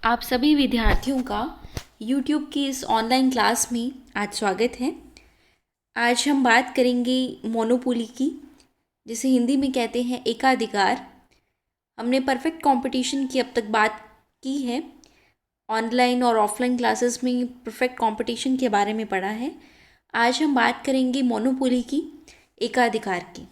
आप सभी विद्यार्थियों का YouTube की इस ऑनलाइन क्लास में आज स्वागत है। आज हम बात करेंगे मोनोपोली की, जिसे हिंदी में कहते हैं एकाधिकार। हमने परफेक्ट कंपटीशन की अब तक बात की है। ऑनलाइन और ऑफलाइन क्लासेस में परफेक्ट कंपटीशन के बारे में पढ़ा है। आज हम बात करेंगे मोनोपोली की, एकाधिकार की।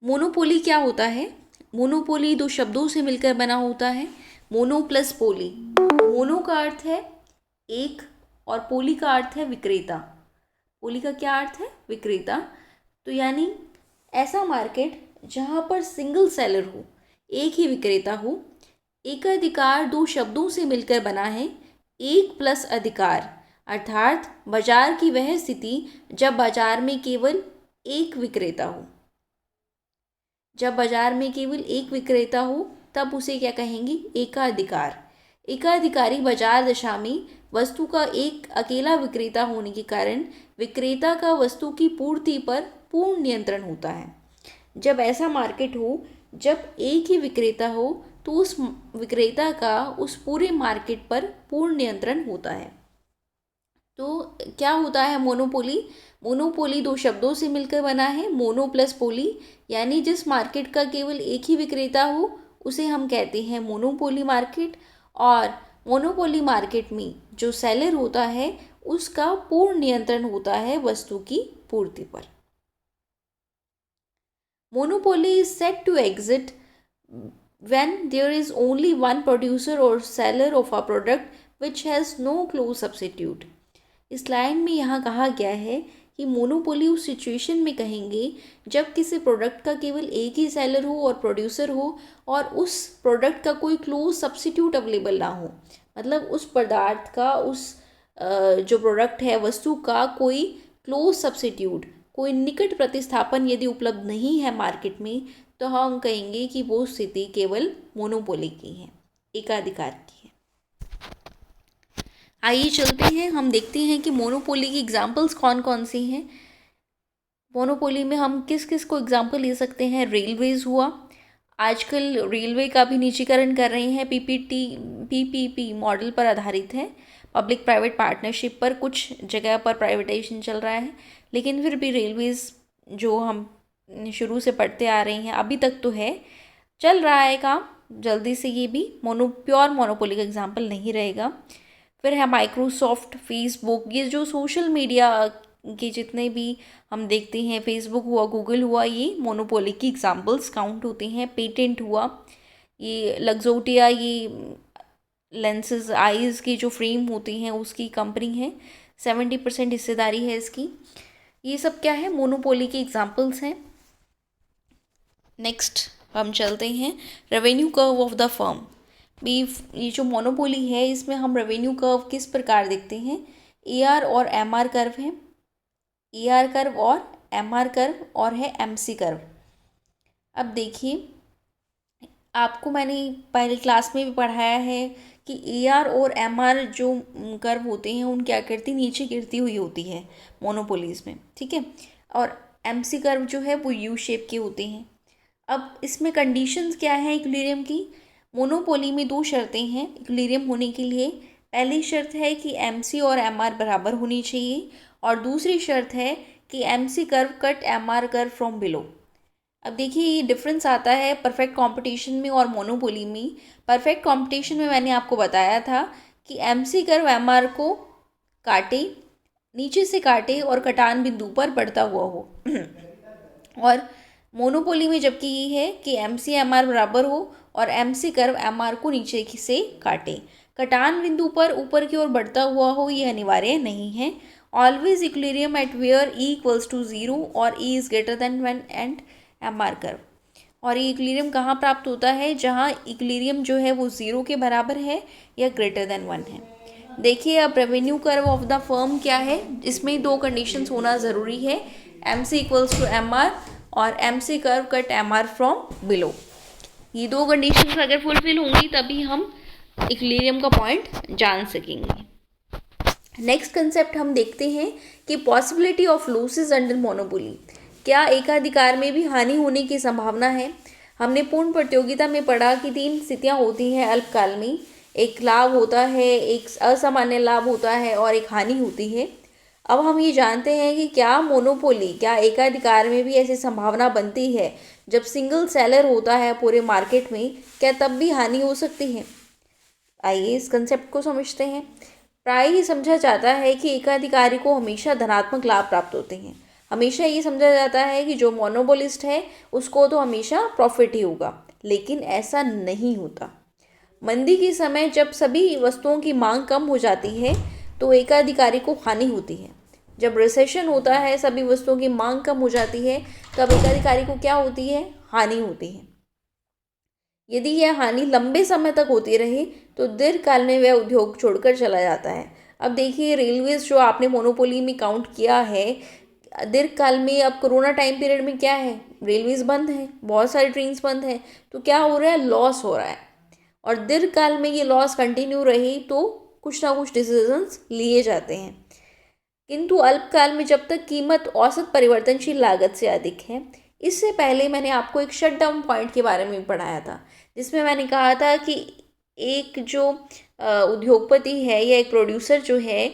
मोनोपोली क्या होता है? मोनोपोली दो शब्दों से मिलकर बना होता है, मोनो प्लस पोली। मोनो का अर्थ है एक और पोली का अर्थ है विक्रेता। पोली का क्या अर्थ है? विक्रेता। तो यानी ऐसा मार्केट जहाँ पर सिंगल सेलर हो, एक ही विक्रेता हो। एकाधिकार दो शब्दों से मिलकर बना है, एक प्लस अधिकार, अर्थात बाजार की वह स्थिति जब बाजार में केवल एक विक्रेता हो। जब बाजार में केवल एक विक्रेता हो तब उसे क्या कहेंगे? एकाधिकार। एकाधिकारी बाजार दशा में वस्तु का एक अकेला विक्रेता होने के कारण विक्रेता का वस्तु की पूर्ति पर पूर्ण नियंत्रण होता है। जब ऐसा मार्केट हो जब एक ही विक्रेता हो तो उस विक्रेता का उस पूरे मार्केट पर पूर्ण नियंत्रण होता है। तो क्या होता है मोनोपोली? मोनोपोली दो शब्दों से मिलकर बना है, मोनो प्लस पोली, यानी जिस मार्केट का केवल एक ही विक्रेता हो उसे हम कहते हैं मोनोपोली मार्केट। और मोनोपोली मार्केट में जो सेलर होता है उसका पूर्ण नियंत्रण होता है वस्तु की पूर्ति पर। Monopoly is set to exit when there is only one producer or seller of a product which has no close substitute। इस लाइन में यहाँ कहा गया है कि मोनोपोली उस सिचुएशन में कहेंगे जब किसी प्रोडक्ट का केवल एक ही सेलर हो और प्रोड्यूसर हो और उस प्रोडक्ट का कोई क्लोज सब्स्टिट्यूट अवेलेबल ना हो। मतलब उस पदार्थ का, उस जो प्रोडक्ट है, वस्तु का कोई क्लोज सब्स्टिट्यूट, कोई निकट प्रतिस्थापन यदि उपलब्ध नहीं है मार्केट में, तो हम कहेंगे कि वो स्थिति केवल मोनोपोली की है, एकाधिकार की है। आइए चलते हैं, हम देखते हैं कि मोनोपोली की एग्जाम्पल्स कौन कौन सी हैं। मोनोपोली में हम किस किस को एग्जाम्पल ले सकते हैं? रेलवेज हुआ, आजकल रेलवे का भी निजीकरण कर रहे हैं, पीपीपी मॉडल पर आधारित है, पब्लिक प्राइवेट पार्टनरशिप पर। कुछ जगह पर प्राइवेटाइजेशन चल रहा है, लेकिन फिर भी रेलवेज जो हम शुरू से पढ़ते आ रहे हैं अभी तक तो है, चल रहा है काम। जल्दी से ये भी प्योर मोनोपोली का एग्जाम्पल नहीं रहेगा। फिर है माइक्रोसॉफ्ट, फेसबुक, ये जो सोशल मीडिया के जितने भी हम देखते हैं, फेसबुक हुआ, गूगल हुआ, ये मोनोपोली की एग्जाम्पल्स काउंट होते हैं। पेटेंट हुआ, ये लग्जोटिया, ये लेंसेज आईज की जो फ्रेम होती हैं उसकी कंपनी है, 70% हिस्सेदारी है इसकी। ये सब क्या है? मोनोपोली की एग्जाम्पल्स हैं। नेक्स्ट हम चलते हैं revenue curve of the firm. ये जो मोनोपोली है इसमें हम रेवेन्यू कर्व किस प्रकार देखते हैं? AR और MR कर्व है, AR कर्व और MR कर्व, और है MC कर्व। अब देखिए, आपको मैंने पहले क्लास में भी पढ़ाया है कि AR और MR जो कर्व होते हैं उनकी आकृति नीचे गिरती हुई होती है मोनोपोलीज में, ठीक है। और MC कर्व जो है वो U शेप के होते हैं। अब इसमें कंडीशंस क्या है इक्विलिब्रियम की? मोनोपोली में दो शर्तें हैं इक्विलिब्रियम होने के लिए। पहली शर्त है कि MC और MR बराबर होनी चाहिए, और दूसरी शर्त है कि MC curve cut MR curve from below. अब देखिए, ये डिफरेंस आता है परफेक्ट कंपटीशन में और मोनोपोली में। परफेक्ट कंपटीशन में मैंने आपको बताया था कि MC कर्व MR को काटे, नीचे से काटे और कटान बिंदु पर बढ़ता हुआ हो और मोनोपोली में जबकि ये है कि MC MR बराबर हो और MC कर्व MR को नीचे से काटे, कटान बिंदु पर ऊपर की ओर बढ़ता हुआ हो, ये अनिवार्य नहीं है। Always equilibrium at where E equals to 0 और E is greater than 1 and MR curve. और ये इक्विलिब्रियम कहाँ प्राप्त होता है? जहाँ इक्विलिब्रियम जो है वो 0 के बराबर है या ग्रेटर देन 1 है। देखिए, अब revenue curve of the firm क्या है? इसमें दो कंडीशंस होना ज़रूरी है, MC इक्वल्स टू MR और MC curve cut MR from below. ये दो कंडीशंस अगर फुलफिल होंगी तभी हम इक्विलिब्रियम का पॉइंट जान सकेंगे। नेक्स्ट कंसेप्ट हम देखते हैं कि possibility of losses under monopoly. क्या एकाधिकार में भी हानि होने की संभावना है? हमने पूर्ण प्रतियोगिता में पढ़ा कि 3 स्थितियाँ होती हैं अल्पकाल में, एक लाभ होता है, एक असामान्य लाभ होता है और एक हानि होती है। अब हम ये जानते हैं कि क्या एकाधिकार में भी ऐसी संभावना बनती है, जब सिंगल सेलर होता है पूरे मार्केट में, क्या तब भी हानि हो सकती है? आइए इस कंसेप्ट को समझते हैं। प्राय ही समझा जाता है कि एकाधिकारी को हमेशा धनात्मक लाभ प्राप्त होते हैं। हमेशा ये समझा जाता है कि जो मोनोपोलिस्ट है उसको तो हमेशा प्रॉफिट ही होगा, लेकिन ऐसा नहीं होता। मंदी के समय जब सभी वस्तुओं की मांग कम हो जाती है तो एकाधिकारी को हानि होती है। जब रिसेशन होता है, सभी वस्तुओं की मांग कम हो जाती है, तब एकाधिकारी को क्या होती है? हानि होती है। यदि यह हानि लंबे समय तक होती रही तो दीर्घकाल में वह उद्योग छोड़कर चला जाता है। अब देखिए, रेलवेज जो आपने मोनोपोली में काउंट किया है, दीर्घकाल में अब कोरोना टाइम पीरियड में क्या है? रेलवेज बंद है, बहुत सारी ट्रेन्स बंद है, तो क्या हो रहा है? लॉस हो रहा है। और दीर्घकाल में ये लॉस कंटिन्यू रही तो कुछ ना कुछ डिसीजंस लिए जाते हैं। किंतु अल्पकाल में जब तक कीमत औसत परिवर्तनशील लागत से अधिक है, इससे पहले मैंने आपको एक शटडाउन पॉइंट के बारे में पढ़ाया था, जिसमें मैंने कहा था कि एक जो उद्योगपति है या एक प्रोड्यूसर जो है,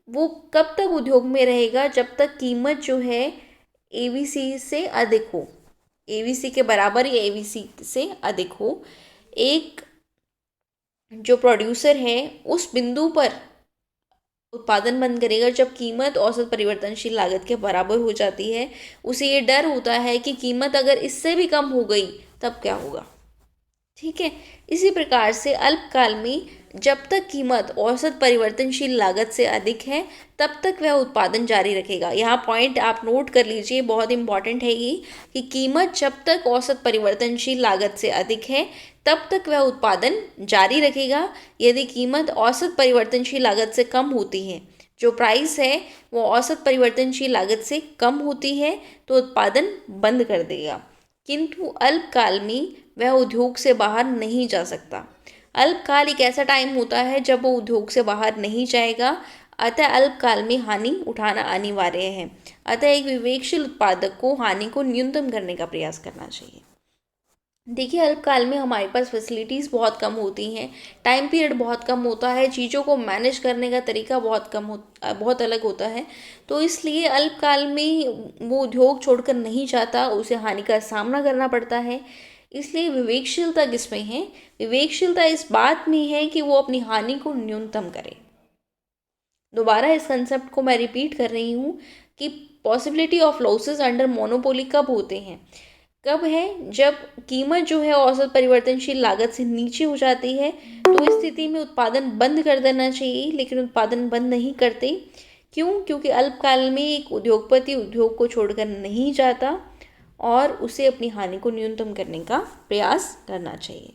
वो कब तक उद्योग में रहेगा? जब तक कीमत जो है एवीसी से अधिक हो, एवीसी के बराबर या एवीसी से अधिक हो। एक जो प्रोड्यूसर है उस बिंदु पर उत्पादन बंद करेगा जब कीमत औसत परिवर्तनशील लागत के बराबर हो जाती है। उसे ये डर होता है कि कीमत अगर इससे भी कम हो गई तब क्या होगा। ठीक है, इसी प्रकार से अल्पकाल में जब तक कीमत औसत परिवर्तनशील लागत से अधिक है तब तक वह उत्पादन जारी रखेगा। यहाँ पॉइंट आप नोट कर लीजिए, बहुत इंपॉर्टेंट है ये, कि कीमत जब तक औसत परिवर्तनशील लागत से अधिक है तब तक वह उत्पादन जारी रखेगा। यदि कीमत औसत परिवर्तनशील लागत से कम होती है, जो प्राइस है वो औसत परिवर्तनशील लागत से कम होती है, तो उत्पादन बंद कर देगा। किंतु अल्पकाल में वह उद्योग से बाहर नहीं जा सकता। अल्पकाल एक ऐसा टाइम होता है जब वो उद्योग से बाहर नहीं जाएगा, अतः अल्पकाल में हानि उठाना अनिवार्य है। अतः एक विवेकशील उत्पादक को हानि को न्यूनतम करने का प्रयास करना चाहिए। देखिए, अल्पकाल में हमारे पास फैसिलिटीज़ बहुत कम होती हैं, टाइम पीरियड बहुत कम होता है, चीज़ों को मैनेज करने का तरीका बहुत अलग होता है। तो इसलिए अल्पकाल में वो उद्योग छोड़कर नहीं जाता, उसे हानि का सामना करना पड़ता है। इसलिए विवेकशीलता किसमें है? विवेकशीलता इस बात में है कि वो अपनी हानि को न्यूनतम करे। दोबारा इस कंसेप्ट को मैं रिपीट कर रही हूँ कि possibility of losses under monopoly कब होते हैं? कब है? जब कीमत जो है औसत परिवर्तनशील लागत से नीचे हो जाती है, तो इस स्थिति में उत्पादन बंद कर देना चाहिए, लेकिन उत्पादन बंद नहीं करते। क्यों? क्योंकि अल्पकाल में एक उद्योगपति उद्योग को छोड़कर नहीं जाता और उसे अपनी हानि को न्यूनतम करने का प्रयास करना चाहिए।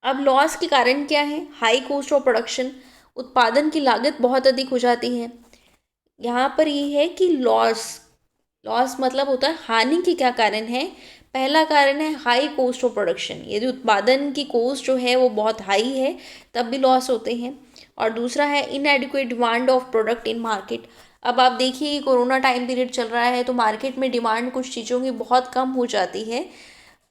अब लॉस के कारण क्या है? हाई कॉस्ट ऑफ प्रोडक्शन, उत्पादन की लागत बहुत अधिक हो जाती है। यहाँ पर ये है कि लॉस मतलब होता है हानि के क्या कारण है? पहला कारण है हाई कॉस्ट ऑफ प्रोडक्शन, यदि उत्पादन की कॉस्ट जो है वो बहुत हाई है तब भी लॉस होते हैं। और दूसरा है इनएडिक्वेट demand of product in market. अब आप देखिए, कोरोना टाइम पीरियड चल रहा है तो मार्केट में डिमांड कुछ चीज़ों की बहुत कम हो जाती है,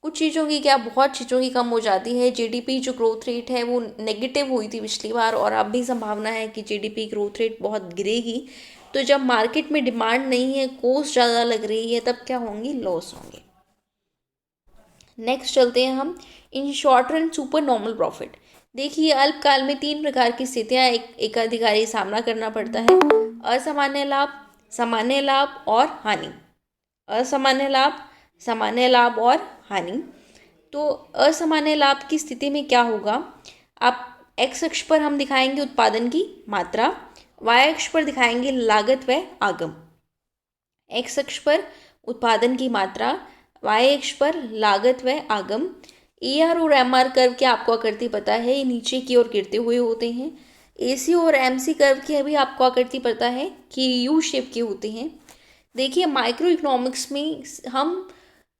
कुछ चीज़ों की क्या, बहुत चीज़ों की कम हो जाती है। जीडीपी जो ग्रोथ रेट है वो नेगेटिव हुई थी पिछली बार, और अब भी संभावना है कि जीडीपी ग्रोथ रेट बहुत गिरेगी। तो जब मार्केट में डिमांड नहीं है, कॉस्ट ज़्यादा लग रही है, तब क्या होंगी? लॉस होंगे। नेक्स्ट चलते हैं हम in short run super normal profit. देखिए, अल्पकाल में 3 प्रकार की स्थितियाँ एकाधिकारी सामना करना पड़ता है: असामान्य लाभ, सामान्य लाभ और हानि। असामान्य लाभ, सामान्य लाभ और हानि। तो असामान्य लाभ की स्थिति में क्या होगा? आप एक्स अक्ष पर हम दिखाएंगे उत्पादन की मात्रा, वाई अक्ष पर दिखाएंगे लागत व आगम। एक्स अक्ष पर उत्पादन की मात्रा, वाई अक्ष पर लागत व आगम। AR और MR कर्व की आपको आकृति पता है, ये नीचे की ओर गिरते हुए होते हैं। AC और MC कर्व की भी आपको आकृति पता है कि यू शेप के होते हैं। देखिए, माइक्रो इकोनॉमिक्स में हम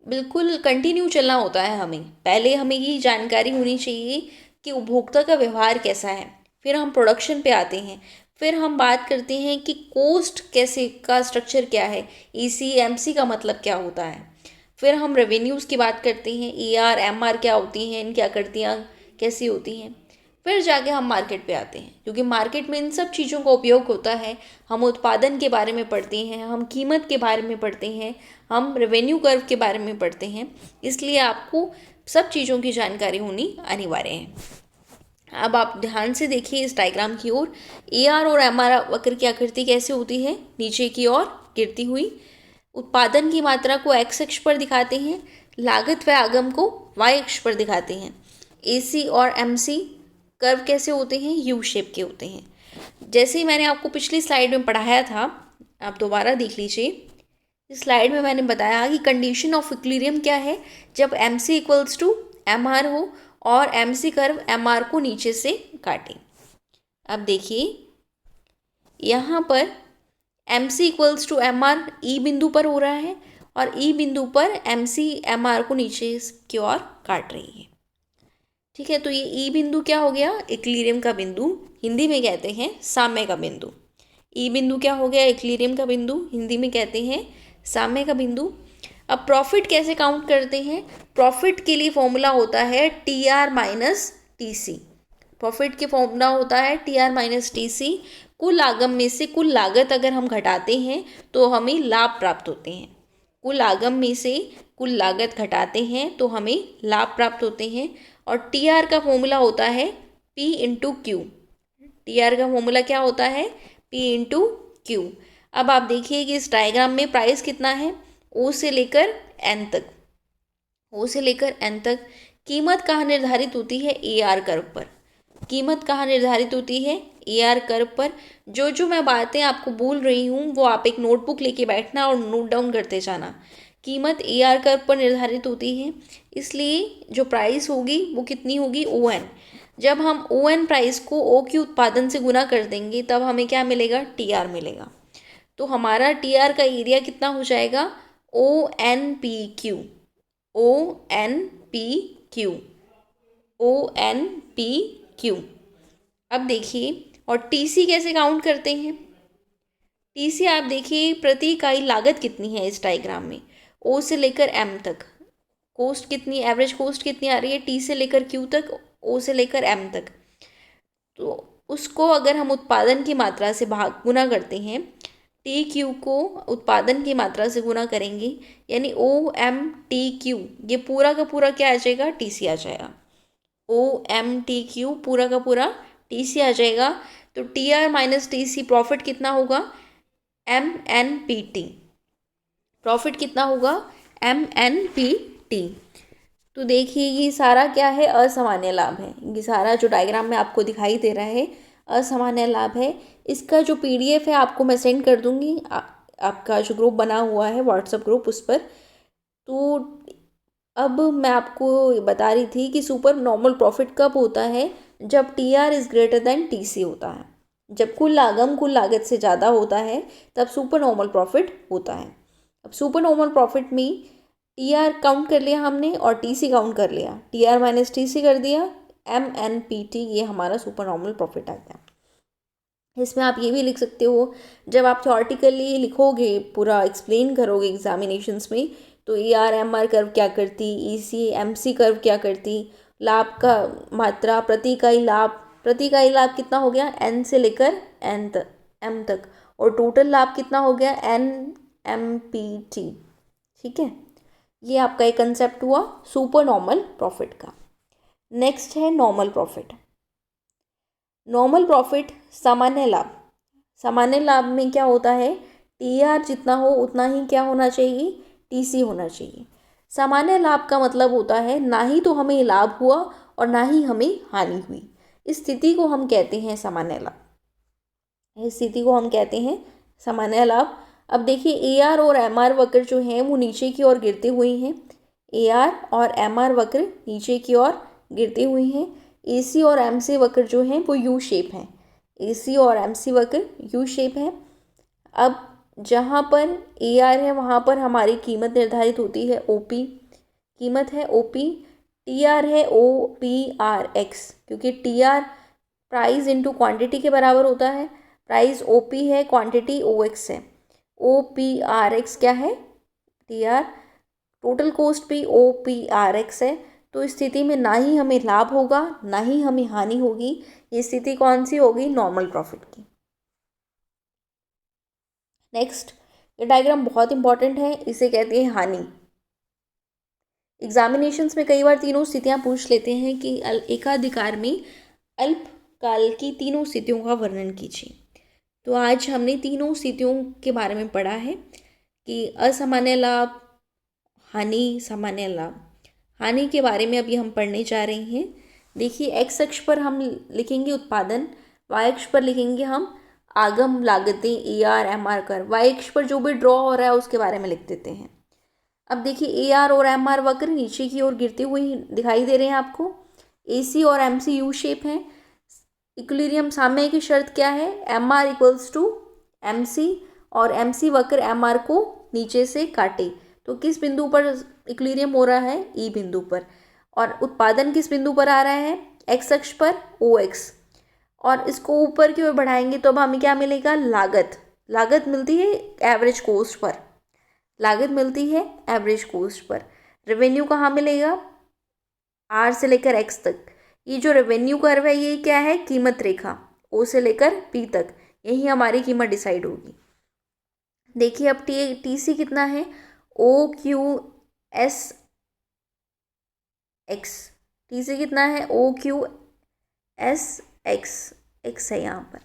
बिल्कुल कंटिन्यू चलना होता है। पहले हमें ये जानकारी होनी चाहिए कि उपभोक्ता का व्यवहार कैसा है, फिर हम प्रोडक्शन पे आते हैं, फिर हम बात करते हैं कि कॉस्ट कैसे का स्ट्रक्चर क्या है, EC MC का मतलब क्या होता है, फिर हम रेवेन्यूज़ की बात करते हैं, AR MR क्या होती हैं, इनकी आकृतियाँ कैसी होती हैं। फिर जाके हम मार्केट पे आते हैं, क्योंकि मार्केट में इन सब चीज़ों का उपयोग होता है। हम उत्पादन के बारे में पढ़ते हैं, हम कीमत के बारे में पढ़ते हैं, हम रेवेन्यू कर्व के बारे में पढ़ते हैं, इसलिए आपको सब चीज़ों की जानकारी होनी अनिवार्य है। अब आप ध्यान से देखिए इस डायग्राम की ओर। AR और MR वक्र की आकृति कैसे होती है, नीचे की ओर गिरती हुई। उत्पादन की मात्रा को x अक्ष पर दिखाते हैं, लागत व आगम को y अक्ष पर दिखाते हैं। AC और MC कर्व कैसे होते हैं, U शेप के होते हैं। जैसे ही मैंने आपको पिछली स्लाइड में पढ़ाया था, आप दोबारा देख लीजिए। इस स्लाइड में मैंने बताया कि कंडीशन ऑफ इक्विलिब्रियम क्या है, जब MC इक्वल्स टू MR हो और MC कर्व MR को नीचे से काटे। अब देखिए यहाँ पर MC equals to MR E बिंदु पर हो रहा है और E बिंदु पर MC MR को नीचे की ओर काट रही है। ठीक है, तो ये E बिंदु क्या हो गया, इक्विलिब्रियम का बिंदु, हिंदी में कहते हैं साम्य का बिंदु। E बिंदु क्या हो गया, इक्विलिब्रियम का बिंदु, हिंदी में कहते हैं साम्य का बिंदु। अब प्रॉफिट कैसे काउंट करते हैं, प्रॉफिट के लिए फॉर्मूला होता है TR माइनस TC। प्रॉफिट के फॉर्मूला होता है TR माइनस TC। कुल आगम में से कुल लागत अगर हम घटाते हैं तो हमें लाभ प्राप्त होते हैं। कुल आगम में से कुल लागत घटाते हैं तो हमें लाभ प्राप्त होते हैं। और TR का फॉर्मूला होता है P इंटू क्यू। TR का फॉर्मूला क्या होता है, P इंटू क्यू। अब आप देखिए कि इस डायग्राम में प्राइस कितना है, O से लेकर N तक। O से लेकर N तक कीमत कहाँ निर्धारित होती है, AR कर्व पर। कीमत कहाँ निर्धारित होती है, AR कर्व पर। जो जो मैं बातें आपको बोल रही हूँ वो आप एक नोटबुक लेके बैठना और नोट डाउन करते जाना। कीमत AR कर्व पर निर्धारित होती है, इसलिए जो प्राइस होगी वो कितनी होगी, ON। जब हम ON प्राइस को O की उत्पादन से गुना कर देंगे तब हमें क्या मिलेगा, TR मिलेगा। तो हमारा TR का एरिया कितना हो जाएगा, ONPQ। ONPQ ONPQ। अब देखिए, और TC कैसे काउंट करते हैं। TC आप देखिए प्रति इकाई लागत कितनी है इस डायग्राम में, O से लेकर M तक कॉस्ट कितनी, एवरेज कॉस्ट कितनी आ रही है, T से लेकर Q तक, O से लेकर M तक। तो उसको अगर हम उत्पादन की मात्रा से गुना करते हैं, TQ को उत्पादन की मात्रा से गुना करेंगे, यानी OMTQ, ये पूरा का पूरा क्या आ जाएगा, TC आ जाएगा। OMTQ पूरा का पूरा TC आ जाएगा। तो TR माइनस TC प्रॉफिट कितना होगा, MNPT। प्रॉफिट कितना होगा, MNPT। तो देखिए ये सारा क्या है, असामान्य लाभ है। ये सारा जो डायग्राम में आपको दिखाई दे रहा है असामान्य लाभ है। इसका जो PDF है आपको मैं सेंड कर दूंगी, आपका जो ग्रुप बना हुआ है व्हाट्सएप ग्रुप, उस पर। तो अब मैं आपको बता रही थी कि सुपर नॉर्मल प्रॉफिट कब होता है, जब TR is greater than TC होता है। जब कुल आगम कुल लागत से ज़्यादा होता है तब सुपर नॉर्मल प्रॉफिट होता है। अब सुपर नॉर्मल प्रॉफिट में TR काउंट कर लिया हमने और TC काउंट कर लिया, TR माइनस TC कर दिया, MNPT, ये हमारा सुपर नॉर्मल प्रॉफिट आ गया। इसमें आप ये भी लिख सकते हो, जब आप थ्योरेटिकली लिखोगे, पूरा एक्सप्लेन करोगे एग्जामिनेशंस में, तो AR MR कर्व क्या करती, EC MC कर्व क्या करती, लाभ का मात्रा, प्रति इकाई लाभ कितना हो गया, N से लेकर M तक, और टोटल लाभ कितना हो गया, NMPT। ठीक है, ये आपका एक कंसेप्ट हुआ सुपर नॉर्मल प्रॉफिट का। नेक्स्ट है नॉर्मल प्रॉफिट। नॉर्मल प्रॉफिट सामान्य लाभ। सामान्य लाभ में क्या होता है, TR जितना हो उतना ही क्या होना चाहिए, TC होना चाहिए। सामान्य लाभ का मतलब होता है ना ही तो हमें लाभ हुआ और ना ही हमें हानि हुई, इस स्थिति को हम कहते हैं सामान्य लाभ। इस स्थिति को हम कहते हैं सामान्य लाभ। अब देखिए AR और MR वक्र जो हैं वो नीचे की ओर गिरते हुए हैं। AR और MR वक्र नीचे की ओर गिरते हुए हैं। AC और MC वक्र जो हैं वो U शेप हैं। AC और MC वक्र U शेप है। अब जहाँ पर AR है वहाँ पर हमारी कीमत निर्धारित होती है OP, कीमत है OP। TR है OPRX, क्योंकि TR प्राइस इंटू क्वांटिटी के बराबर होता है। प्राइस OP है, क्वांटिटी OX है। OPRX क्या है, TR टोटल कॉस्ट भी OPRX है। तो इस स्थिति में ना ही हमें लाभ होगा ना ही हमें हानि होगी। ये स्थिति कौन सी होगी? नॉर्मल प्रॉफिट की। नेक्स्ट, ये डायग्राम बहुत इंपॉर्टेंट है, इसे कहते हैं हानि। एग्जामिनेशंस में कई बार तीनों स्थितियां पूछ लेते हैं कि एकाधिकार में अल्पकाल की तीनों स्थितियों का वर्णन कीजिए। तो आज हमने तीनों स्थितियों के बारे में पढ़ा है कि असामान्य लाभ, हानि, सामान्य लाभ। हानि के बारे में अभी हम पढ़ने जा रहे हैं। देखिए, एक्स अक्ष पर हम लिखेंगे उत्पादन, वाई अक्ष पर लिखेंगे हम आगम लागतें, AR MR कर। वाई अक्ष पर जो भी ड्रॉ हो रहा है उसके बारे में लिख देते हैं। अब देखिए, AR और MR वक्र नीचे की ओर गिरते हुए दिखाई दे रहे हैं आपको। AC और MC यू शेप हैं। इक्विलिब्रियम साम्य की शर्त क्या है? MR इक्वल्स टू MC और MC वक्र MR को नीचे से काटे। तो किस बिंदु पर इक्विलिब्रियम हो रहा है? E बिंदु पर। और उत्पादन किस बिंदु पर आ रहा है? X अक्ष पर, OX। और इसको ऊपर की ओर बढ़ाएंगे तो अब हमें क्या मिलेगा? लागत। लागत मिलती है एवरेज कोस्ट पर। लागत मिलती है एवरेज कोस्ट पर। रेवेन्यू कहाँ मिलेगा? R से लेकर X तक। ये जो रेवेन्यू कर्व है ये क्या है? कीमत रेखा। O से लेकर P तक, यही हमारी कीमत डिसाइड होगी। देखिए, अब TC कितना है? OQSX। TC कितना है? OQSX, x है यहाँ पर,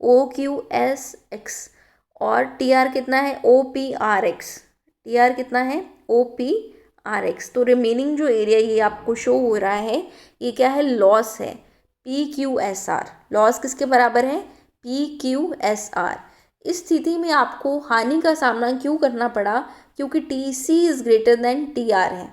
OQSX। और TR कितना है? OPRX। TR कितना है? OPRX। तो रिमेनिंग जो एरिया ये आपको शो हो रहा है ये क्या है? लॉस है, PQSR। लॉस किसके बराबर है? PQSR। इस स्थिति में आपको हानि का सामना क्यों करना पड़ा? क्योंकि TC is greater then TR है।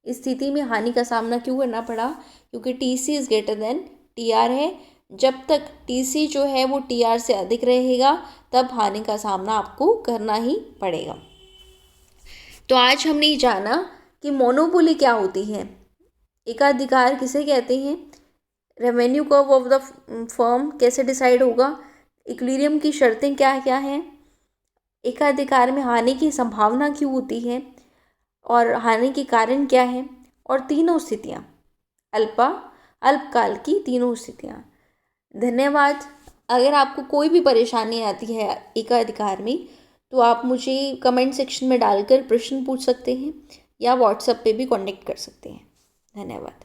इस स्थिति में हानि का सामना क्यों करना पड़ा? क्योंकि TC is greater then TR है। जब तक TC जो है वो TR से अधिक रहेगा तब हानि का सामना आपको करना ही पड़ेगा। तो आज हमने ये जाना कि मोनोपोली क्या होती है, एकाधिकार किसे कहते हैं, revenue curve of the firm कैसे डिसाइड होगा, इक्विलिब्रियम की शर्तें क्या क्या हैं, एकाधिकार में हानि की संभावना क्यों होती है और हानि के कारण क्या है, और तीनों स्थितियाँ अल्पकाल की तीनों स्थितियाँ। धन्यवाद। अगर आपको कोई भी परेशानी आती है एकाधिकार में तो आप मुझे कमेंट सेक्शन में डालकर प्रश्न पूछ सकते हैं या व्हाट्सएप पे भी कांटेक्ट कर सकते हैं। धन्यवाद।